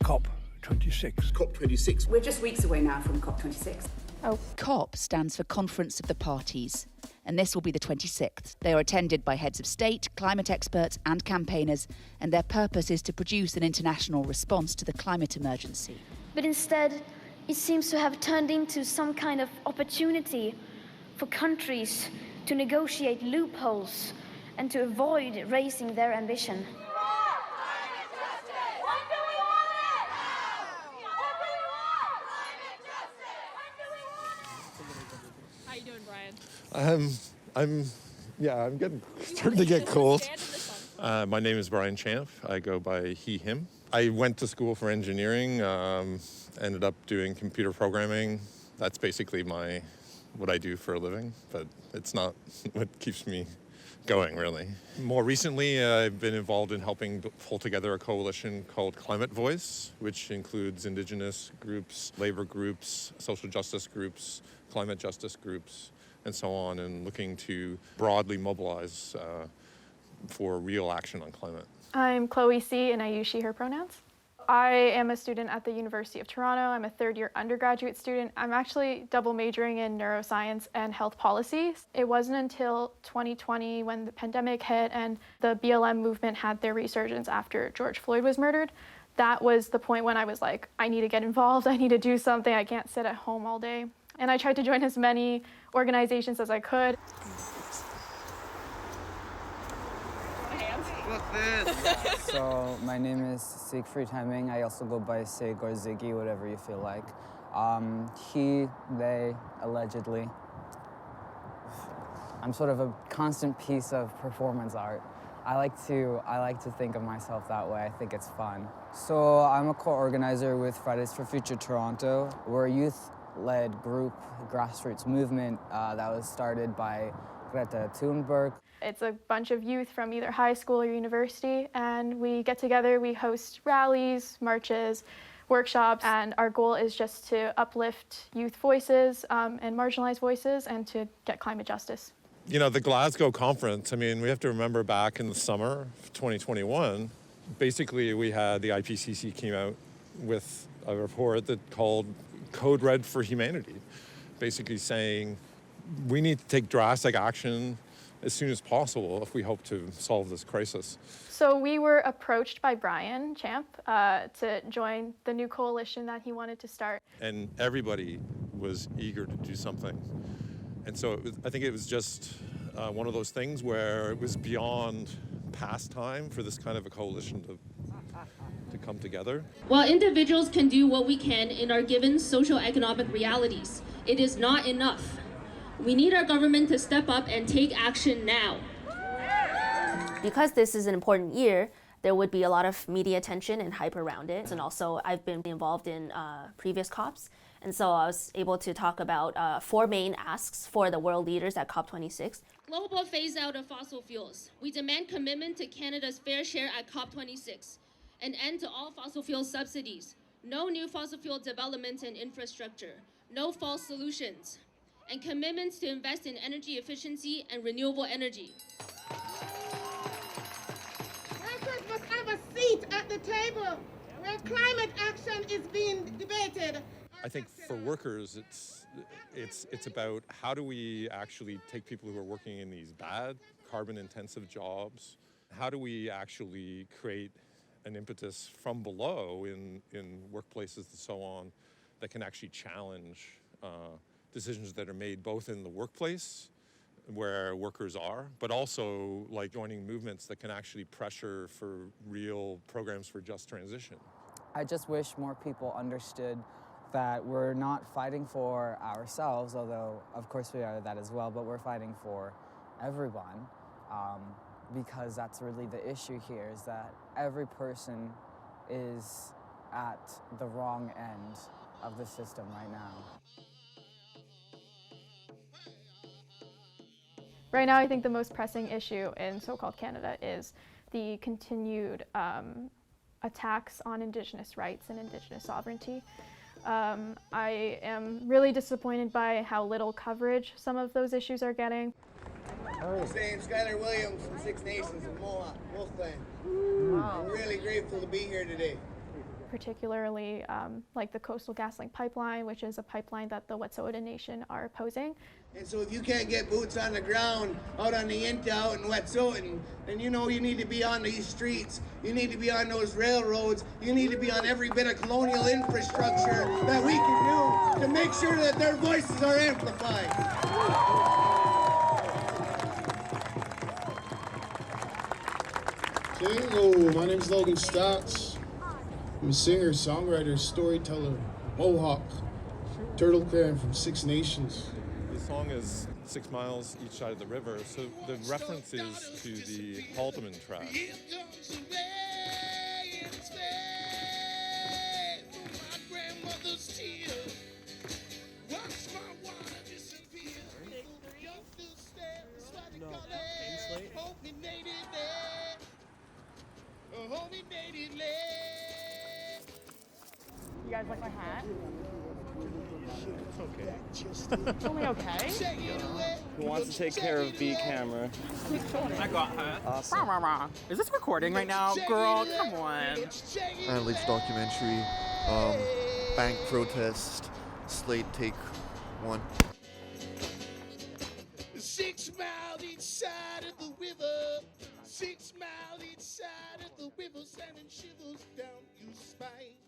COP26. COP26. We're just weeks away now from COP26. Oh, COP stands for Conference of the Parties, and this will be the 26th. They are attended by heads of state, climate experts and campaigners, and their purpose is to produce an international response to the climate emergency. But instead, it seems to have turned into some kind of opportunity for countries to negotiate loopholes and to avoid raising their ambition. How you doing, Brian? I'm starting to get cold. My name is Brian Champ. I go by he, him. I went to school for engineering, ended up doing computer programming. That's basically what I do for a living, but it's not what keeps me going, really. More recently, I've been involved in helping pull together a coalition called Climate Voice, which includes Indigenous groups, labor groups, social justice groups, climate justice groups, and so on, and looking to broadly mobilize for real action on climate. I'm Chloe C., and I use she, her pronouns. I am a student at the University of Toronto. I'm a third-year undergraduate student. I'm actually double majoring in neuroscience and health policy. It wasn't until 2020 when the pandemic hit and the BLM movement had their resurgence after George Floyd was murdered. That was the point when I was like, I need to get involved. I need to do something. I can't sit at home all day. And I tried to join as many organizations as I could. So my name is Siegfried Hemming. I also go by Sig or Ziggy, whatever you feel like. He, they, allegedly. I'm sort of a constant piece of performance art. I like to think of myself that way. I think it's fun. So I'm a co-organizer with Fridays for Future Toronto. We're a youth-led group, grassroots movement that was started by Greta Thunberg. It's a bunch of youth from either high school or university, and we get together, we host rallies, marches, workshops, and our goal is just to uplift youth voices and marginalized voices and to get climate justice. You know, the Glasgow conference, we have to remember back in the summer of 2021, basically we had the IPCC came out with a report that called Code Red for Humanity, basically saying we need to take drastic action as soon as possible if we hope to solve this crisis. So we were approached by Brian Champ to join the new coalition that he wanted to start. And everybody was eager to do something. And so I think it was just one of those things where it was beyond pastime for this kind of a coalition to come together. While individuals can do what we can in our given socio-economic realities, it is not enough. We need our government to step up and take action now. Because this is an important year, there would be a lot of media attention and hype around it. And also, I've been involved in previous COPs. And so I was able to talk about 4 main asks for the world leaders at COP26. Global phase out of fossil fuels. We demand commitment to Canada's fair share at COP26. An end to all fossil fuel subsidies. No new fossil fuel development and infrastructure. No false solutions. And commitments to invest in energy efficiency and renewable energy. Workers must have a seat at the table where climate action is being debated. I think for workers, it's about how do we actually take people who are working in these bad, carbon-intensive jobs, how do we actually create an impetus from below in workplaces and so on that can actually challenge decisions that are made both in the workplace where workers are, but also like joining movements that can actually pressure for real programs for just transition. I just wish more people understood that we're not fighting for ourselves, although of course we are that as well, but we're fighting for everyone, because that's really the issue here, is that every person is at the wrong end of the system right now. Right now, I think the most pressing issue in so-called Canada is the continued attacks on Indigenous rights and Indigenous sovereignty. I am really disappointed by how little coverage some of those issues are getting. Name Skylar Williams from Six Nations of Mohawk, Wolfland. I'm really grateful to be here today. particularly like the Coastal GasLink pipeline, which is a pipeline that the Wet'suwet'en Nation are opposing. And so if you can't get boots on the ground out on the Inta, out in Wet'suwet'en, then you know you need to be on these streets, you need to be on those railroads, you need to be on every bit of colonial infrastructure that we can do to make sure that their voices are amplified. Hello, my name is Logan Stotts. I'm a singer, songwriter, storyteller, Mohawk, Turtle Clan from Six Nations. The song is 6 miles each side of the river, so the reference is to the Haldeman track. You guys like my hat? It's okay. It's only okay. Who wants to take care of B camera? I got her. Awesome. Is this recording right now, girl? Come on. Adelaide documentary, bank protest, Slate Take 1. 6 miles each side of the river. 6 miles each side of the river, sending shivers down your spine.